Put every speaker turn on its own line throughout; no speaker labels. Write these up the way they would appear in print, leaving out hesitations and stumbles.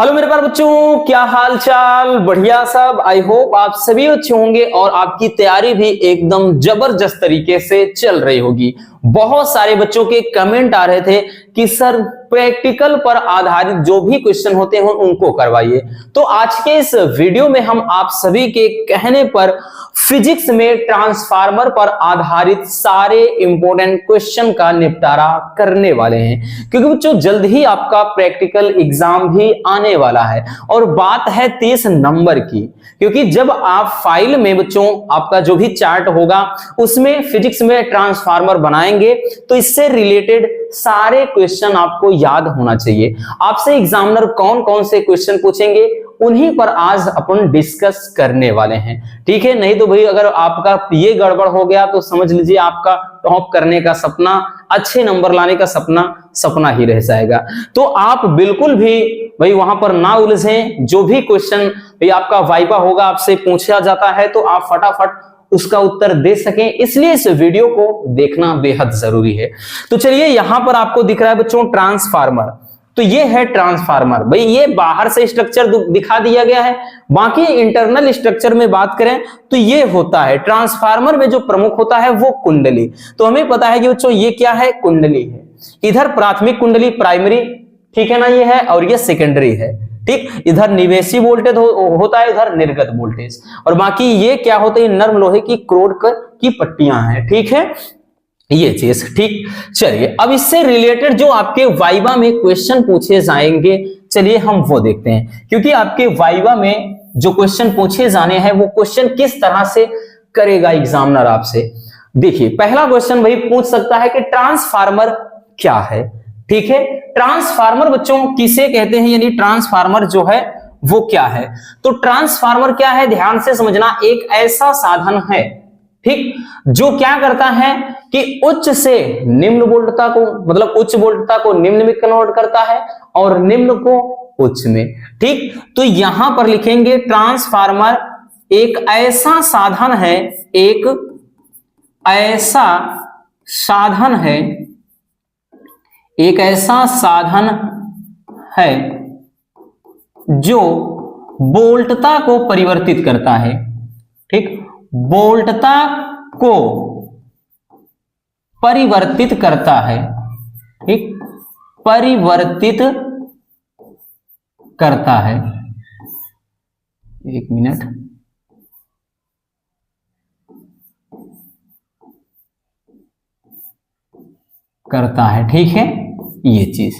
Hello मेरे प्यारे बच्चों, क्या हाल चाल? बढ़िया सब। आई होप आप सभी अच्छे होंगे और आपकी तैयारी भी एकदम जबरदस्त तरीके से चल रही होगी। बहुत सारे बच्चों के कमेंट आ रहे थे कि सर प्रैक्टिकल पर आधारित जो भी क्वेश्चन होते हैं उनको करवाइए। तो आज के इस वीडियो में हम आप सभी के कहने पर फिजिक्स में ट्रांसफार्मर पर आधारित सारे इंपॉर्टेंट क्वेश्चन का निपटारा करने वाले हैं, क्योंकि बच्चों जल्द ही आपका प्रैक्टिकल एग्जाम भी आने वाला है और बात है 30 नंबर की। क्योंकि जब आप फाइल में बच्चों आपका जो भी चार्ट होगा उसमें फिजिक्स में ट्रांसफार्मर बनाएंगे तो इससे रिलेटेड सारे क्वेश्चन आपको याद होना चाहिए। आपसे एग्जामिनर कौन कौन से क्वेश्चन पूछेंगे उन्हीं पर आज अपन डिस्कस करने वाले हैं, ठीक है। नहीं तो भाई अगर आपका ये गड़बड़ हो गया तो समझ लीजिए आपका टॉप करने का सपना, अच्छे नंबर लाने का सपना ही रह जाएगा। तो आप बिल्कुल भी भाई वहां पर ना उलझें। जो भी क्वेश्चन भाई आपका वाइवा होगा आपसे पूछा जाता है तो आप फटाफट उसका उत्तर दे सकें, इसलिए इस वीडियो को देखना बेहद जरूरी है। तो चलिए यहां पर आपको दिख रहा है बच्चों ट्रांसफार्मर। तो ये है ट्रांसफार्मर। भाई ये बाहर से स्ट्रक्चर दिखा दिया गया है, बाकी इंटरनल स्ट्रक्चर में बात करें तो ये होता है ट्रांसफार्मर में जो प्रमुख होता है वो कुंडली। तो हमें पता है कि बच्चों ये क्या है, कुंडली है। इधर प्राथमिक कुंडली प्राइमरी, ठीक है ना, ये है, और ये सेकेंडरी है, ठीक। इधर निवेशी वोल्टेज होता है, इधर निर्गत वोल्टेज, और बाकी ये क्या होता है, नर्म लोहे की क्रोड की पट्टियां हैं, ठीक है, ये चीज, ठीक। चलिए अब इससे रिलेटेड जो आपके वाइवा में क्वेश्चन पूछे जाएंगे, चलिए हम वो देखते हैं। क्योंकि आपके वाइवा में जो क्वेश्चन पूछे जाने हैं वो क्वेश्चन किस तरह से करेगा एग्जामिनर आपसे। देखिए पहला क्वेश्चन भाई पूछ सकता है कि ट्रांसफार्मर क्या है, ठीक है। ट्रांसफार्मर बच्चों किसे कहते हैं, यानी ट्रांसफार्मर जो है वो क्या है। तो ट्रांसफार्मर क्या है, ध्यान से समझना। एक ऐसा साधन है, ठीक, जो क्या करता है कि उच्च से निम्न वोल्टता को, मतलब उच्च वोल्टता को निम्न में कन्वर्ट करता है और निम्न को उच्च में, ठीक। तो यहां पर लिखेंगे ट्रांसफार्मर एक ऐसा साधन है, एक ऐसा साधन है, एक ऐसा साधन है जो वोल्टता को परिवर्तित करता है, ठीक, वोल्टता को परिवर्तित करता है, ठीक, परिवर्तित करता है। एक मिनट, करता है, ठीक है। ये चीज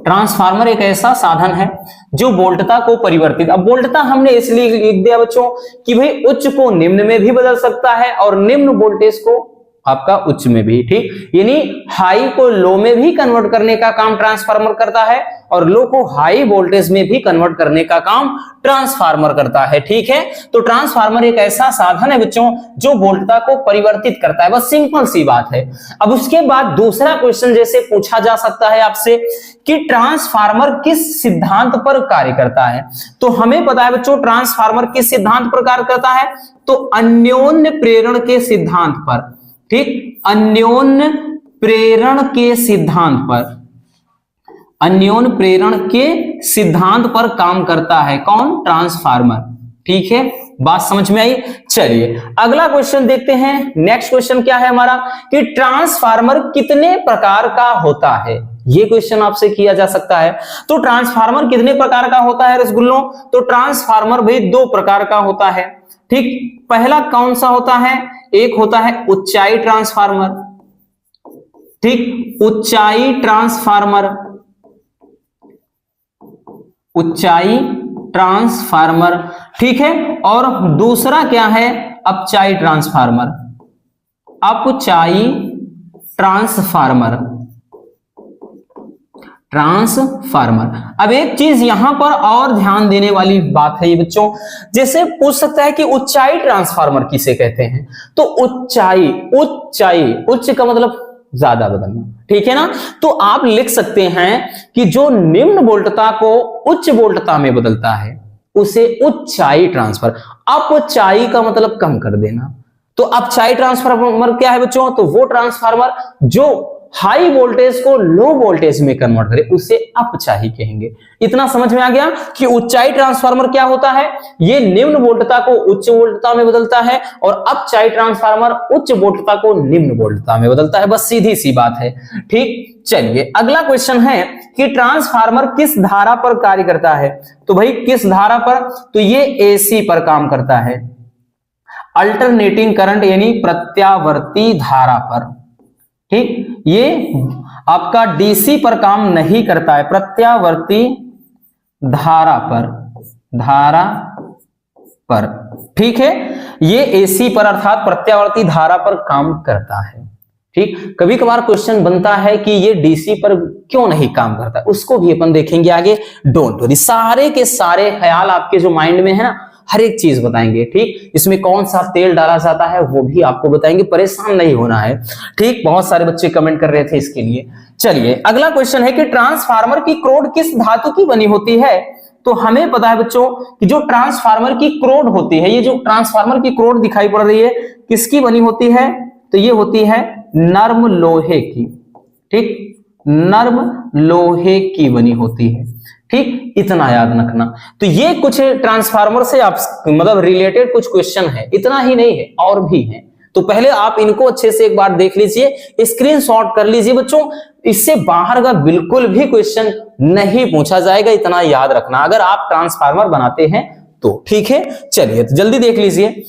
ट्रांसफार्मर एक ऐसा साधन है जो वोल्टता को परिवर्तित, अब वोल्टता हमने इसलिए लिख दिया बच्चों कि भाई उच्च को निम्न में भी बदल सकता है और निम्न वोल्टेज को आपका उच्च में भी, ठीक, यानी हाई को लो में भी कन्वर्ट करने का काम ट्रांसफार्मर करता है और लो को हाई वोल्टेज में भी कन्वर्ट करने का काम ट्रांसफार्मर करता है, ठीक है। तो ट्रांसफार्मर एक ऐसा साधन है बच्चों जो वोल्टता को परिवर्तित करता है, बस सिंपल सी बात है। अब उसके बाद दूसरा क्वेश्चन जैसे पूछा जा सकता है आपसे कि ट्रांसफार्मर किस सिद्धांत पर कार्य करता है। तो हमें पता है बच्चों ट्रांसफार्मर किस सिद्धांत पर कार्य करता है, तो अन्योन्य प्रेरण के सिद्धांत पर, ठीक, अन्योन्य प्रेरण के सिद्धांत पर, अन्योन्य प्रेरण के सिद्धांत पर काम करता है कौन, ट्रांसफार्मर, ठीक है। बात समझ में आई। चलिए अगला क्वेश्चन देखते हैं। नेक्स्ट क्वेश्चन क्या है हमारा कि ट्रांसफार्मर कितने प्रकार का होता है, ये क्वेश्चन आपसे किया जा सकता है। तो ट्रांसफार्मर कितने प्रकार का होता है रसगुल्लों, तो ट्रांसफार्मर भाई दो प्रकार का होता है, ठीक। पहला कौन सा होता है, एक होता है ऊंचाई ट्रांसफार्मर, ठीक, ऊंचाई ट्रांसफार्मर, ऊंचाई ट्रांसफार्मर, ठीक है। और दूसरा क्या है, अपचाई ट्रांसफार्मर, अपचाई ट्रांसफार्मर, ट्रांसफार्मर। अब एक चीज यहां पर और ध्यान देने वाली बात है ये बच्चों, जैसे पूछ सकता है कि ऊंचाई ट्रांसफार्मर किसे कहते हैं। तो ऊंचाई, ऊंचाई, उच्च का मतलब ज्यादा बदलना, ठीक है ना। तो आप लिख सकते हैं कि जो निम्न वोल्टता को उच्च वोल्टता में बदलता है उसे ऊंचाई ट्रांसफर, अपचाई का मतलब कम कर देना। तो अपचाई ट्रांसफार्मर क्या है बच्चों, तो वो ट्रांसफार्मर जो हाई वोल्टेज को लो वोल्टेज में कन्वर्ट करे उसे अपचाही कहेंगे। इतना समझ में आ गया कि उच्चाई ट्रांसफार्मर क्या होता है, ये निम्न वोल्टता को उच्च वोल्टता में बदलता है और अपचाई ट्रांसफार्मर उच्च वोल्टता को निम्न वोल्टता में बदलता है। बस सीधी सी बात है। ठीक, चलिए अगला क्वेश्चन है कि ट्रांसफार्मर किस धारा पर कार्य करता है। तो भाई किस धारा पर, तो ये एसी पर काम करता है, अल्टरनेटिंग करंट यानी प्रत्यावर्ती धारा पर। ठीक, ये आपका डीसी पर काम नहीं करता है, प्रत्यावर्ती धारा पर। ठीक है, ये एसी पर अर्थात प्रत्यावर्ती धारा पर काम करता है। ठीक, कभी कभार क्वेश्चन बनता है कि ये डीसी पर क्यों नहीं काम करता, उसको भी अपन देखेंगे आगे। डोंट वरी, सारे के सारे ख्याल आपके जो माइंड में है ना, हर एक चीज बताएंगे। ठीक, इसमें कौन सा तेल डाला जाता है वो भी आपको बताएंगे, परेशान नहीं होना है। ठीक, बहुत सारे बच्चे कमेंट कर रहे थे इसके लिए। चलिए अगला क्वेश्चन है कि ट्रांसफार्मर की क्रोड किस धातु की बनी होती है। तो हमें पता है बच्चों कि जो ट्रांसफार्मर की क्रोड होती है, ये जो ट्रांसफार्मर की क्रोड दिखाई पड़ रही है किसकी बनी होती है, तो ये होती है नर्म लोहे की। ठीक, नर्म लोहे की बनी होती है। ठीक, इतना याद रखना। तो ये कुछ ट्रांसफार्मर से आप मतलब रिलेटेड कुछ क्वेश्चन है, इतना ही नहीं है और भी है। तो पहले आप इनको अच्छे से एक बार देख लीजिए, स्क्रीनशॉट कर लीजिए बच्चों। इससे बाहर का बिल्कुल भी क्वेश्चन नहीं पूछा जाएगा, इतना याद रखना अगर आप ट्रांसफार्मर बनाते हैं तो। ठीक है, चलिए तो जल्दी देख लीजिए।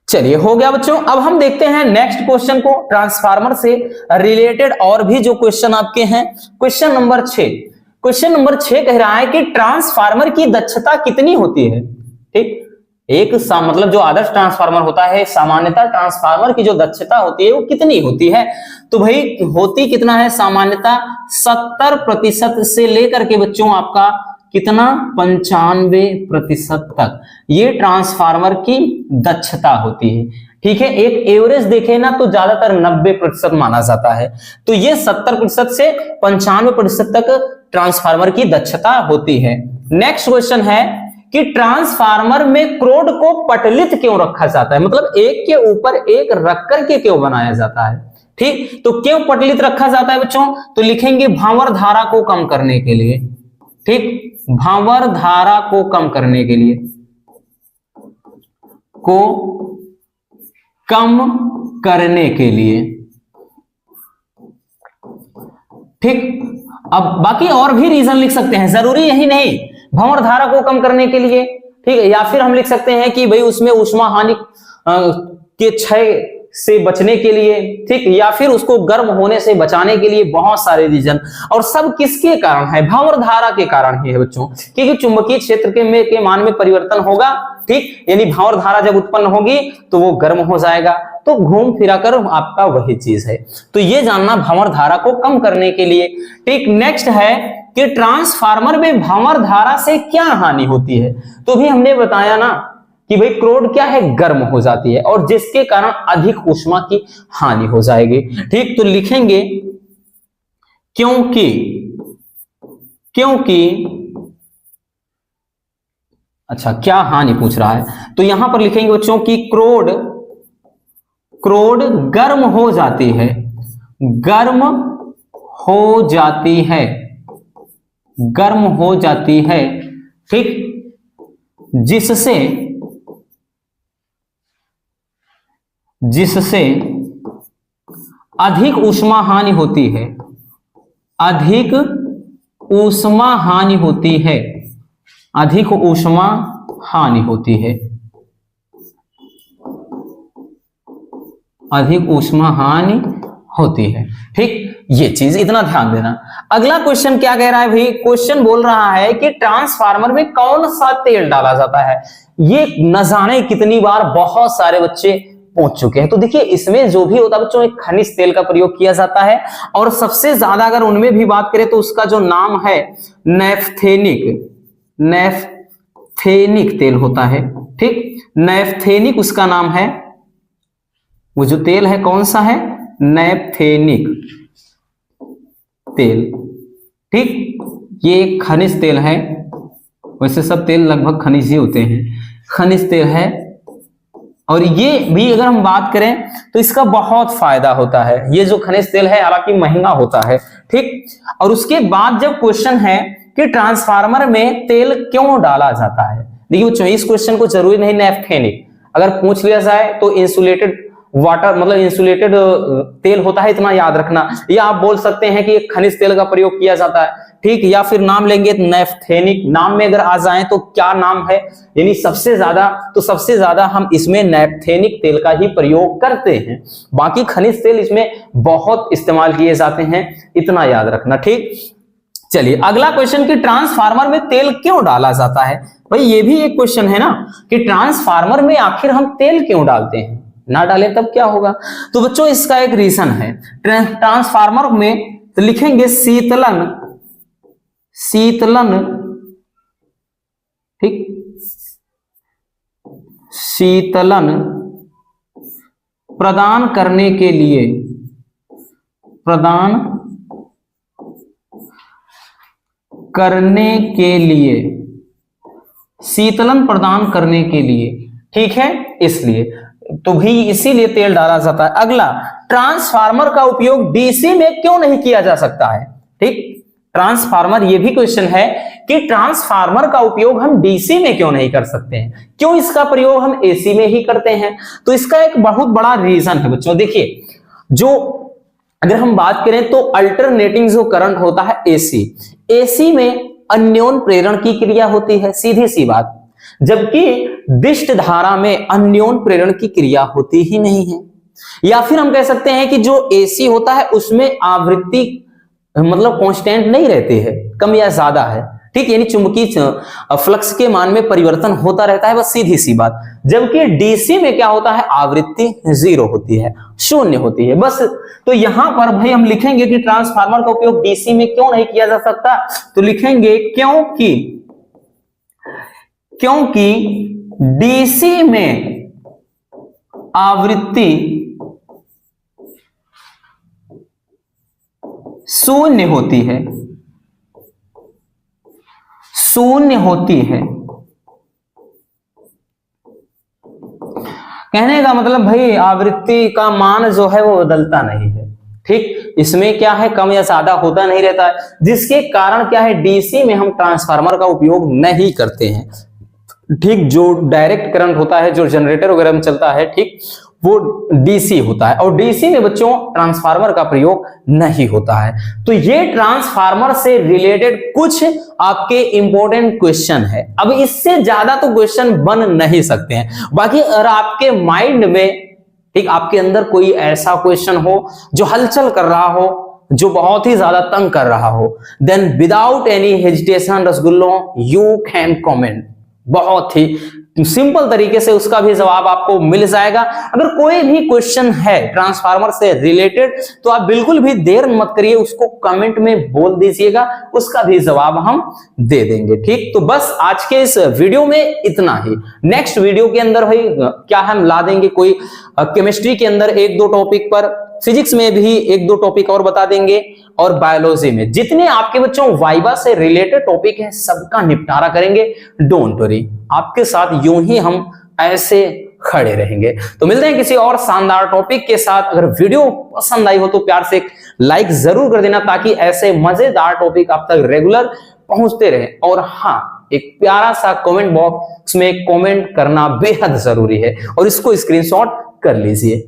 चलिए हो गया बच्चों। अब हम देखते हैं नेक्स्ट क्वेश्चन को, ट्रांसफार्मर से रिलेटेड और भी जो क्वेश्चन आपके हैं। क्वेश्चन नंबर 6, क्वेश्चन नंबर 6 कह रहा है कि ट्रांसफार्मर की दक्षता कितनी होती है। ठीक, एक मतलब जो आदर्श ट्रांसफार्मर होता है, सामान्यतः ट्रांसफार्मर की जो दक्षता होती है वो कितनी होती है। तो भाई होती कितना है, सामान्यतः 70% से लेकर के बच्चों आपका कितना 95% तक ये ट्रांसफार्मर की दक्षता होती है। ठीक है, एक एवरेज देखे ना तो ज्यादातर 90% माना जाता है। तो ये 70% से 95% तक ट्रांसफार्मर की दक्षता होती है। नेक्स्ट क्वेश्चन है कि ट्रांसफार्मर में क्रोड को पटलित क्यों रखा जाता है, मतलब एक के ऊपर एक रख करके क्यों बनाया जाता है। ठीक, तो क्यों पटलित रखा जाता है बच्चों, तो लिखेंगे भंवर धारा को कम करने के लिए। ठीक, भंवर धारा को कम करने के लिए, ठीक, अब बाकी और भी रीजन लिख सकते हैं, जरूरी यही नहीं भंवर धारा को कम करने के लिए। ठीक है, या फिर हम लिख सकते हैं कि भाई उसमें ऊष्मा हानि के क्षय से बचने के लिए। ठीक, या फिर उसको गर्म होने से बचाने के लिए, बहुत सारे रीजन। और सब किसके कारण है, भंवर धारा के कारण ही है बच्चों, क्योंकि चुंबकीय क्षेत्र के मान में परिवर्तन होगा। ठीक, यानी भंवर धारा जब उत्पन्न होगी तो वो गर्म हो जाएगा, तो घूम फिरा कर आपका वही चीज है। तो ये जानना भंवर धारा को कम करने के लिए। ठीक, नेक्स्ट है कि ट्रांसफार्मर में भंवर धारा से क्या हानि होती है। तो भी हमने बताया ना कि भाई क्रोड क्या है, गर्म हो जाती है और जिसके कारण अधिक ऊष्मा की हानि हो जाएगी। ठीक, तो लिखेंगे क्योंकि अच्छा क्या हानि पूछ रहा है, तो यहां पर लिखेंगे बच्चों कि क्रोड गर्म हो जाती है, गर्म हो जाती है। ठीक, जिससे अधिक ऊष्मा हानि होती है, अधिक ऊष्मा हानि होती है, अधिक ऊष्मा हानि होती है, अधिक ऊष्मा हानि होती है। ठीक, ये चीज इतना ध्यान देना। अगला क्वेश्चन क्या कह रहा है भाई, क्वेश्चन बोल रहा है कि ट्रांसफार्मर में कौन सा तेल डाला जाता है। ये न जाने कितनी बार बहुत सारे बच्चे पूछ चुके हैं। तो देखिए इसमें जो भी होता है बच्चों, एक खनिज तेल का प्रयोग किया जाता है और सबसे ज्यादा अगर उनमें भी बात करें तो उसका जो नाम है नैफ्थेनिक तेल होता है। ठीक, नैफ्थेनिक उसका नाम है, वो जो तेल है कौन सा है, नैफ्थेनिक तेल। ठीक, ये खनिज तेल है, वैसे सब तेल लगभग खनिज ही होते हैं, खनिज तेल है और ये भी अगर हम बात करें तो इसका बहुत फायदा होता है। ये जो खनिज तेल है हालांकि महंगा होता है, ठीक। और उसके बाद जब क्वेश्चन है कि ट्रांसफार्मर में तेल क्यों डाला जाता है, देखिए बच्चों इस क्वेश्चन को जरूरी नहीं नैफ्थेनिक अगर पूछ लिया जाए तो इंसुलेटेड वाटर मतलब इंसुलेटेड तेल होता है, इतना याद रखना। या आप बोल सकते हैं कि खनिज तेल का प्रयोग किया जाता है, ठीक। या फिर नाम लेंगे नैफ्थेनिक, नाम में अगर आ जाए तो क्या नाम है, यानी सबसे ज्यादा हम इसमें नैफ्थेनिक तेल का ही प्रयोग करते हैं। बाकी खनिज तेल इसमें बहुत इस्तेमाल किए जाते हैं, इतना याद रखना, ठीक। चलिए अगला क्वेश्चन कि ट्रांसफार्मर में तेल क्यों डाला जाता है। भाई ये भी एक क्वेश्चन है ना कि ट्रांसफार्मर में आखिर हम तेल क्यों डालते हैं, ना डालें तब क्या होगा। तो बच्चों इसका एक रीजन है, ट्रांसफार्मर में तो लिखेंगे शीतलन, ठीक, शीतलन प्रदान करने के लिए, शीतलन प्रदान करने के लिए, ठीक है, इसलिए तो भी इसीलिए तेल डाला जाता है। अगला, ट्रांसफार्मर का उपयोग डीसी में क्यों नहीं किया जा सकता है, ठीक। ट्रांसफार्मर, ये भी क्वेश्चन है कि ट्रांसफार्मर का उपयोग हम डीसी में क्यों नहीं कर सकते हैं, क्यों इसका प्रयोग हम एसी में ही करते हैं। तो इसका एक बहुत बड़ा रीजन है बच्चों। देखिए जो अगर हम बात करें तो अल्टरनेटिंग जो करंट होता है एसी में अन्योन प्रेरण की क्रिया होती है, सीधी सी बात, जबकि दिष्ट धारा में अन्योन प्रेरण की क्रिया होती ही नहीं है। या फिर हम कह सकते हैं कि जो एसी होता है उसमें आवृत्ति मतलब कांस्टेंट नहीं रहती है, कम या ज्यादा है, ठीक, यानी चुंबकीय फ्लक्स के मान में परिवर्तन होता रहता है, बस सीधी सी बात। जबकि डीसी में क्या होता है, आवृत्ति 0 होती है, 0 होती है बस। तो यहां पर भाई हम लिखेंगे कि ट्रांसफार्मर का उपयोग डीसी में क्यों नहीं किया जा सकता, तो लिखेंगे क्योंकि डीसी में आवृत्ति 0 होती है, कहने का मतलब भाई आवृत्ति का मान जो है वो बदलता नहीं है, ठीक। इसमें क्या है, कम या ज्यादा होता नहीं रहता है, जिसके कारण क्या है डीसी में हम ट्रांसफार्मर का उपयोग नहीं करते हैं, ठीक। जो डायरेक्ट करंट होता है, जो जनरेटर वगैरह में चलता है, ठीक, वो डीसी होता है। और डीसी में बच्चों ट्रांसफार्मर का प्रयोग नहीं होता है। तो ये ट्रांसफार्मर से रिलेटेड कुछ आपके इंपॉर्टेंट क्वेश्चन है। अब इससे ज्यादा तो क्वेश्चन बन नहीं सकते हैं। बाकी अगर आपके माइंड में, ठीक, आपके अंदर कोई ऐसा क्वेश्चन हो जो हलचल कर रहा हो, जो बहुत ही ज्यादा तंग कर रहा हो, देन विदाउट एनी हेजिटेशन रसगुल्लों यू कैन कमेंट। बहुत ही सिंपल तरीके से उसका भी जवाब आपको मिल जाएगा। अगर कोई भी क्वेश्चन है ट्रांसफार्मर से रिलेटेड तो आप बिल्कुल भी देर मत करिए, उसको कमेंट में बोल दीजिएगा, उसका भी जवाब हम दे देंगे, ठीक। तो बस आज के इस वीडियो में इतना ही। नेक्स्ट वीडियो के अंदर भाई क्या हम ला देंगे, कोई केमिस्ट्री के अंदर 1-2 टॉपिक पर, फिजिक्स में भी 1-2 टॉपिक और बता देंगे, और बायोलॉजी में जितने आपके बच्चों वाइवा से रिलेटेड टॉपिक है सबका निपटारा करेंगे। डोंट वरी, आपके साथ यूं ही हम ऐसे खड़े रहेंगे। तो मिलते हैं किसी और शानदार टॉपिक के साथ। अगर वीडियो पसंद आई हो तो प्यार से एक लाइक जरूर कर देना, ताकि ऐसे मजेदार टॉपिक आप तक रेगुलर पहुंचते रहे। और हाँ, एक प्यारा सा कमेंट बॉक्स में कमेंट करना बेहद जरूरी है, और इसको स्क्रीनशॉट कर लीजिए।